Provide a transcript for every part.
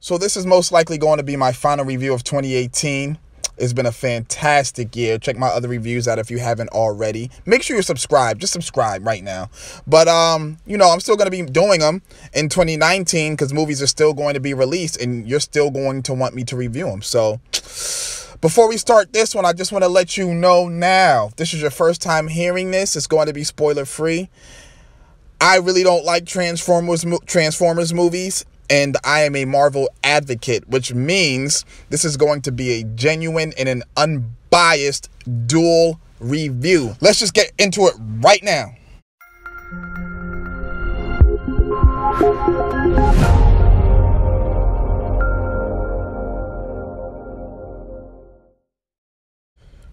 So this is most likely going to be my final review of 2018. It's been a fantastic year. Check my other reviews out if you haven't already. Make sure you're subscribed. Just subscribe right now. But, you know, I'm still going to be doing them in 2019 because movies are still going to be released and you're still going to want me to review them. So before we start this one, I just want to let you know now, if this is your first time hearing this, it's going to be spoiler free. I really don't like Transformers movies. And I am a Marvel advocate, which means this is going to be a genuine and an unbiased Duel review. Let's just get into it right now.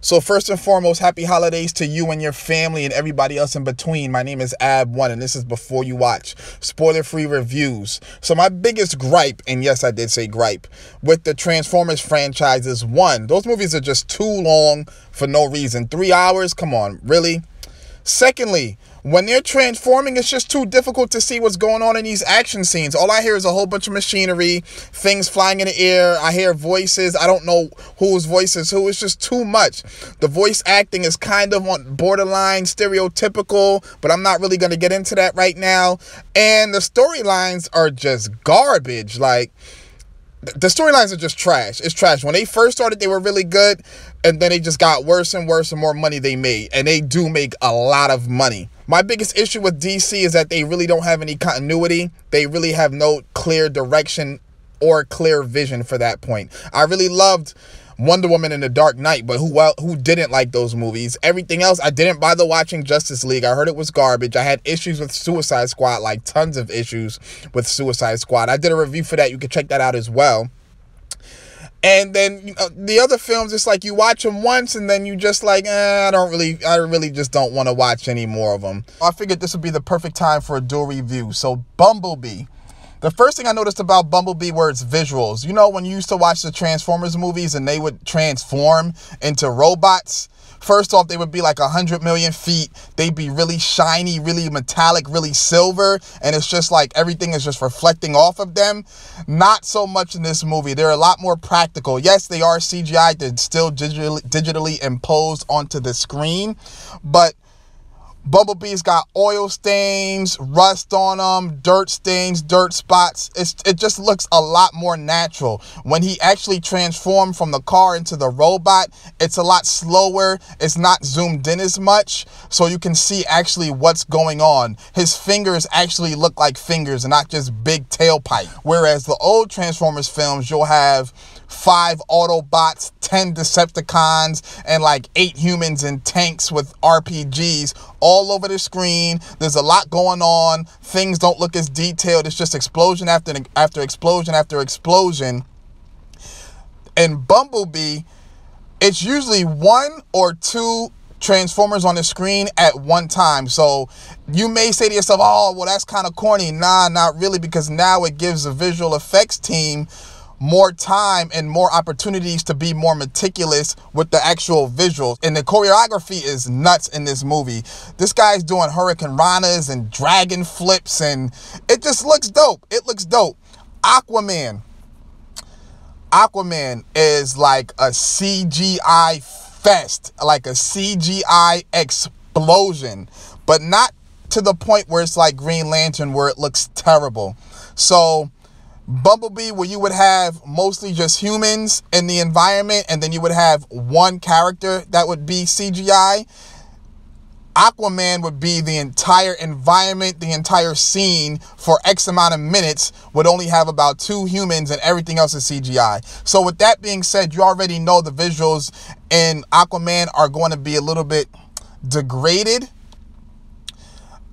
So first and foremost, happy holidays to you and your family and everybody else in between. My name is Abwon, and this is Before You Watch, spoiler-free reviews. So my biggest gripe, and yes, I did say gripe, with the Transformers franchise is one, those movies are just too long for no reason. 3 hours? Come on, really? Secondly, when they're transforming, it's just too difficult to see what's going on in these action scenes. All I hear is a whole bunch of machinery, things flying in the air. I hear voices. I don't know whose voice is who. It's just too much. The voice acting is kind of on borderline stereotypical, but I'm not really going to get into that right now. And the storylines are just garbage. Like, the storylines are just trash. It's trash. When they first started, they were really good, and then they just got worse and worse the more money they made. And they do make a lot of money. My biggest issue with DC is that they really don't have any continuity. They really have no clear direction or clear vision for that point. I really loved Wonder Woman and The Dark Knight, but who didn't like those movies? Everything else, I didn't bother watching Justice League. I heard it was garbage. I had issues with Suicide Squad, like tons of issues with Suicide Squad. I did a review for that. You can check that out as well. And then, you know, the other films, it's like you watch them once and then you just like, I really just don't want to watch any more of them. I figured this would be the perfect time for a Duel review. So Bumblebee. The first thing I noticed about Bumblebee were its visuals. You know, when you used to watch the Transformers movies and they would transform into robots, first off, they would be like 100 million feet. They'd be really shiny, really metallic, really silver. And it's just like everything is just reflecting off of them. Not so much in this movie. They're a lot more practical. Yes, they are CGI. They're still digitally imposed onto the screen. But Bumblebee's got oil stains, rust on them, dirt stains, dirt spots. It just looks a lot more natural. When he actually transformed from the car into the robot, it's a lot slower. It's not zoomed in as much, so you can see actually what's going on. His fingers actually look like fingers and not just big tailpipe. Whereas the old Transformers films, you'll have 5 Autobots, 10 Decepticons, and like 8 humans in tanks with RPGs all over the screen. There's a lot going on. Things don't look as detailed. It's just explosion after explosion after explosion. And Bumblebee, it's usually 1 or 2 Transformers on the screen at one time. So you may say to yourself, oh, well, that's kind of corny. Nah, not really, because now it gives the visual effects team more time and more opportunities to be more meticulous with the actual visuals. And the choreography is nuts in this movie. This guy's doing Hurricane Ranas and dragon flips, and it just looks dope. It looks dope. Aquaman is like a CGI fest, like a CGI explosion, but not to the point where it's like Green Lantern where it looks terrible. So Bumblebee, where you would have mostly just humans in the environment, and then you would have one character that would be CGI. Aquaman would be the entire environment, the entire scene for X amount of minutes, would only have about 2 humans and everything else is CGI. So with that being said, you already know the visuals in Aquaman are going to be a little bit degraded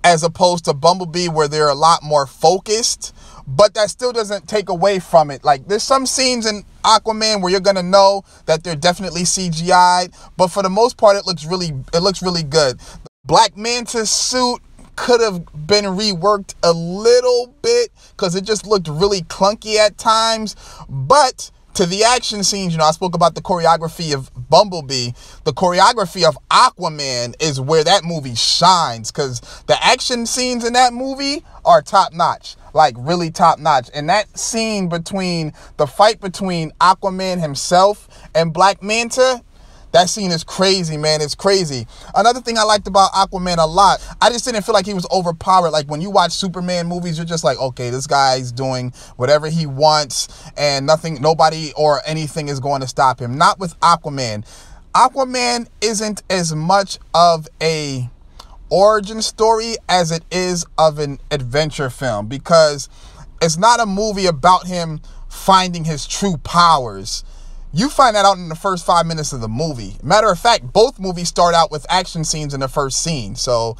as opposed to Bumblebee, where they're a lot more focused. But that still doesn't take away from it. Like, there's some scenes in Aquaman where you're gonna know that they're definitely CGI'd, but for the most part, it looks really good. Black Manta's suit could have been reworked a little bit because it just looked really clunky at times, but to the action scenes, I spoke about the choreography of Bumblebee. The choreography of Aquaman is where that movie shines, because the action scenes in that movie are top notch, like really top notch. And that scene between the fight between Aquaman himself and Black Manta, that scene is crazy, man. It's crazy. Another thing I liked about Aquaman a lot, I just didn't feel like he was overpowered. Like when you watch Superman movies, you're just like, okay, this guy's doing whatever he wants and nobody or anything is going to stop him. Not with Aquaman. Aquaman isn't as much of a origin story as it is of an adventure film, because it's not a movie about him finding his true powers. You find that out in the first 5 minutes of the movie. Matter of fact, both movies start out with action scenes in the first scene. So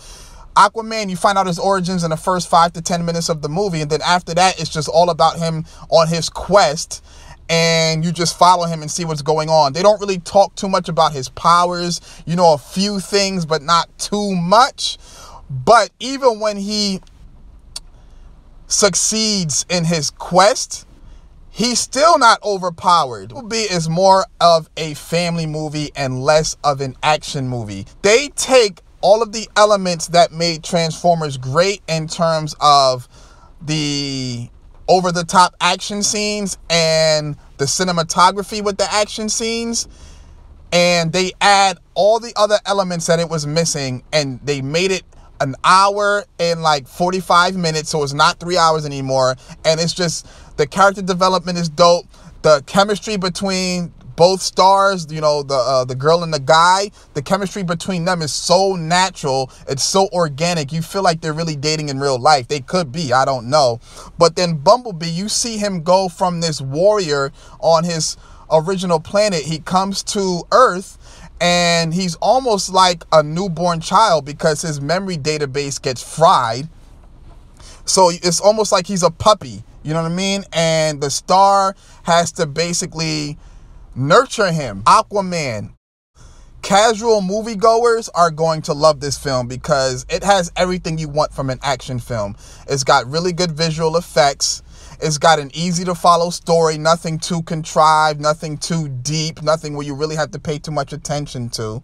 Aquaman, you find out his origins in the first 5 to 10 minutes of the movie. And then after that, it's just all about him on his quest. And you just follow him and see what's going on. They don't really talk too much about his powers. You know, a few things, but not too much. But even when he succeeds in his quest, he's still not overpowered. Bumblebee is more of a family movie and less of an action movie. They take all of the elements that made Transformers great in terms of the over-the-top action scenes and the cinematography with the action scenes, and they add all the other elements that it was missing, and they made it an hour and like 45 minutes, so it's not 3 hours anymore. And it's just, the character development is dope. The chemistry between both stars, the girl and the guy, the chemistry between them is so natural. It's so organic. You feel like they're really dating in real life. They could be, I don't know. But then Bumblebee, you see him go from this warrior on his original planet. He comes to Earth, and he's almost like a newborn child because his memory database gets fried. So it's almost like he's a puppy, you know what I mean? And the star has to basically nurture him. Aquaman. Casual moviegoers are going to love this film because it has everything you want from an action film. It's got really good visual effects. It's got an easy to follow story, nothing too contrived, nothing too deep, nothing where you really have to pay too much attention to.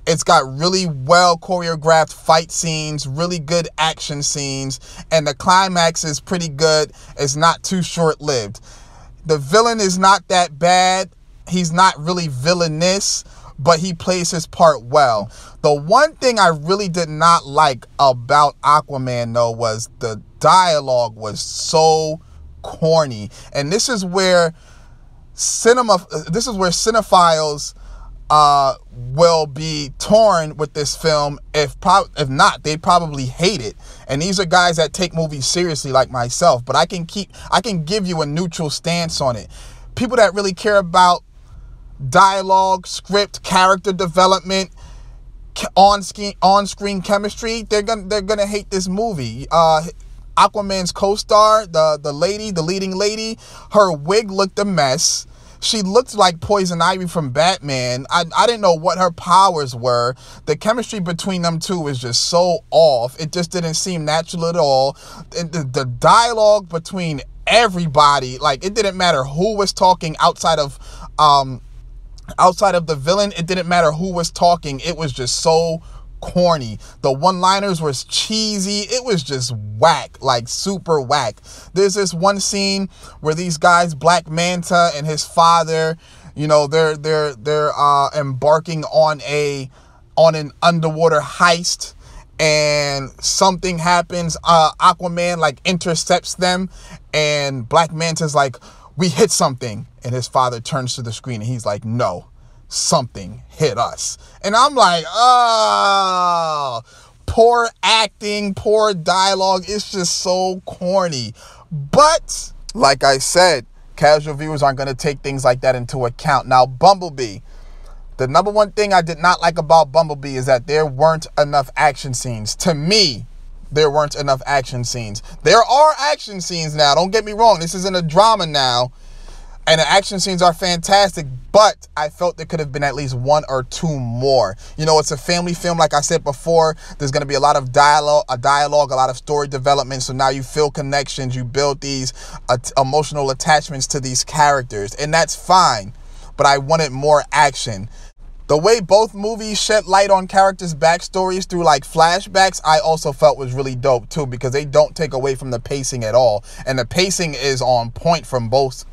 It's got really well choreographed fight scenes, really good action scenes, and the climax is pretty good. It's not too short-lived. The villain is not that bad. He's not really villainous, but he plays his part well. The one thing I really did not like about Aquaman, though, was the dialogue was so corny. And this is where cinephiles will be torn with this film. If not, they probably hate it. And these are guys that take movies seriously like myself, but I can give you a neutral stance on it. People that really care about dialogue, script, character development, on-screen chemistry, they're gonna hate this movie. Aquaman's co-star, the leading lady, her wig looked a mess. She looked like Poison Ivy from Batman. I didn't know what her powers were. The chemistry between them two was just so off. It just didn't seem natural at all. And the dialogue between everybody, like, it didn't matter who was talking outside of the villain. It didn't matter who was talking. It was just so corny. The one-liners was cheesy. It was just whack, like super whack. There's this one scene where these guys, Black Manta and his father, they're embarking on an underwater heist, and something happens. Aquaman like intercepts them, and Black Manta's like, "We hit something," and his father turns to the screen and he's like, "No, something hit us." And I'm like, oh, poor acting, poor dialogue. It's just so corny. But like I said, casual viewers aren't going to take things like that into account. Now, Bumblebee. The number one thing I did not like about Bumblebee is that there weren't enough action scenes. To me, there weren't enough action scenes. There are action scenes now. Don't get me wrong. This isn't a drama now. And the action scenes are fantastic, but I felt there could have been at least one or two more. You know, it's a family film, like I said before. There's going to be a lot of dialogue, a lot of story development. So now you feel connections, you build these emotional attachments to these characters, and that's fine. But I wanted more action. The way both movies shed light on characters' backstories through like flashbacks, I also felt was really dope too, because they don't take away from the pacing at all, and the pacing is on point from both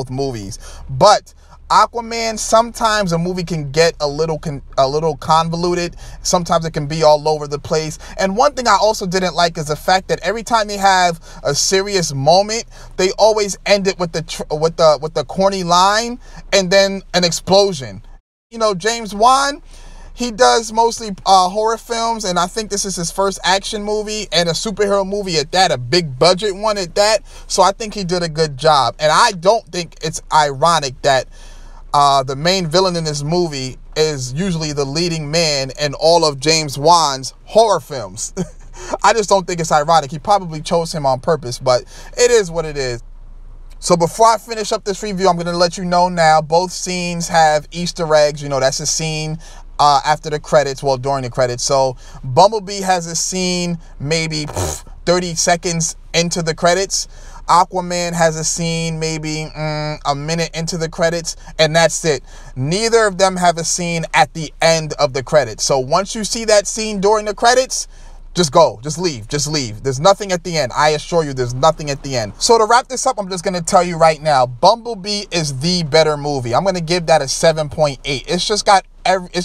movies. But Aquaman, sometimes a movie can get a little convoluted. Sometimes it can be all over the place. And one thing I also didn't like is the fact that every time they have a serious moment, they always end it with the corny line and then an explosion. You know, James Wan, he does mostly horror films, and I think this is his first action movie and a superhero movie at that, a big budget one at that. So I think he did a good job. And I don't think it's ironic that the main villain in this movie is usually the leading man in all of James Wan's horror films. I just don't think it's ironic. He probably chose him on purpose, but it is what it is. So before I finish up this review, I'm going to let you know now, both scenes have Easter eggs. You know, that's a scene after the credits, well, during the credits. So Bumblebee has a scene maybe 30 seconds into the credits. Aquaman has a scene maybe a minute into the credits, and that's it. Neither of them have a scene at the end of the credits. So once you see that scene during the credits, just go, just leave. There's nothing at the end. I assure you, there's nothing at the end. So to wrap this up, I'm just going to tell you right now, Bumblebee is the better movie. I'm going to give that a 7.8. It's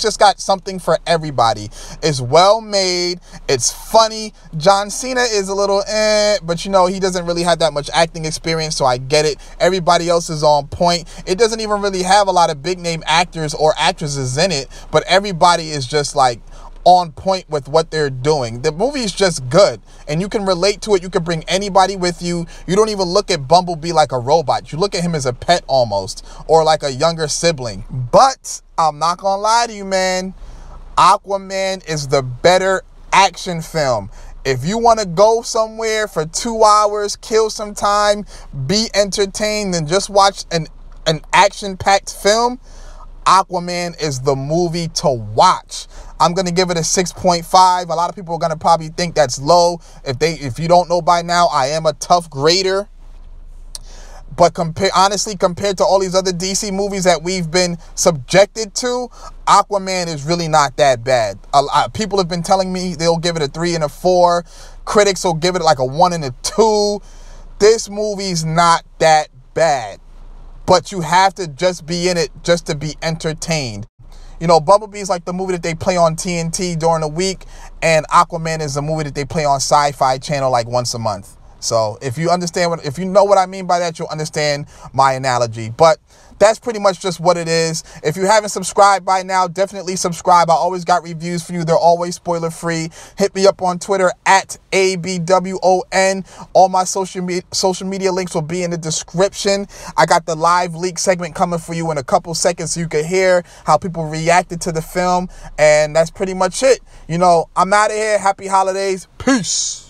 just got something for everybody. It's well made. It's funny. John Cena is a little but you know, he doesn't really have that much acting experience, so I get it. Everybody else is on point. It doesn't even really have a lot of big name actors or actresses in it, but everybody is just like on point with what they're doing. The movie is just good, and you can relate to it. You can bring anybody with you. You don't even look at Bumblebee like a robot. You look at him as a pet almost, or like a younger sibling. But I'm not gonna lie to you, man. Aquaman is the better action film. If you want to go somewhere for 2 hours, kill some time, be entertained, and just watch an action-packed film, Aquaman is the movie to watch. I'm going to give it a 6.5. A lot of people are going to probably think that's low. If you don't know by now, I am a tough grader. But honestly, compared to all these other DC movies that we've been subjected to, Aquaman is really not that bad. People have been telling me they'll give it a 3 and a 4. Critics will give it like a 1 and a 2. This movie's not that bad. But you have to just be in it just to be entertained. You know, Bumblebee is like the movie that they play on TNT during the week, and Aquaman is the movie that they play on Sci-Fi Channel like once a month. So if you know what I mean by that, you'll understand my analogy. But that's pretty much just what it is. If you haven't subscribed by now, definitely subscribe. I always got reviews for you. They're always spoiler free. Hit me up on Twitter at ABWON. All my social media links will be in the description. I got the live leak segment coming for you in a couple seconds so you can hear how people reacted to the film. And that's pretty much it. You know, I'm out of here. Happy holidays. Peace.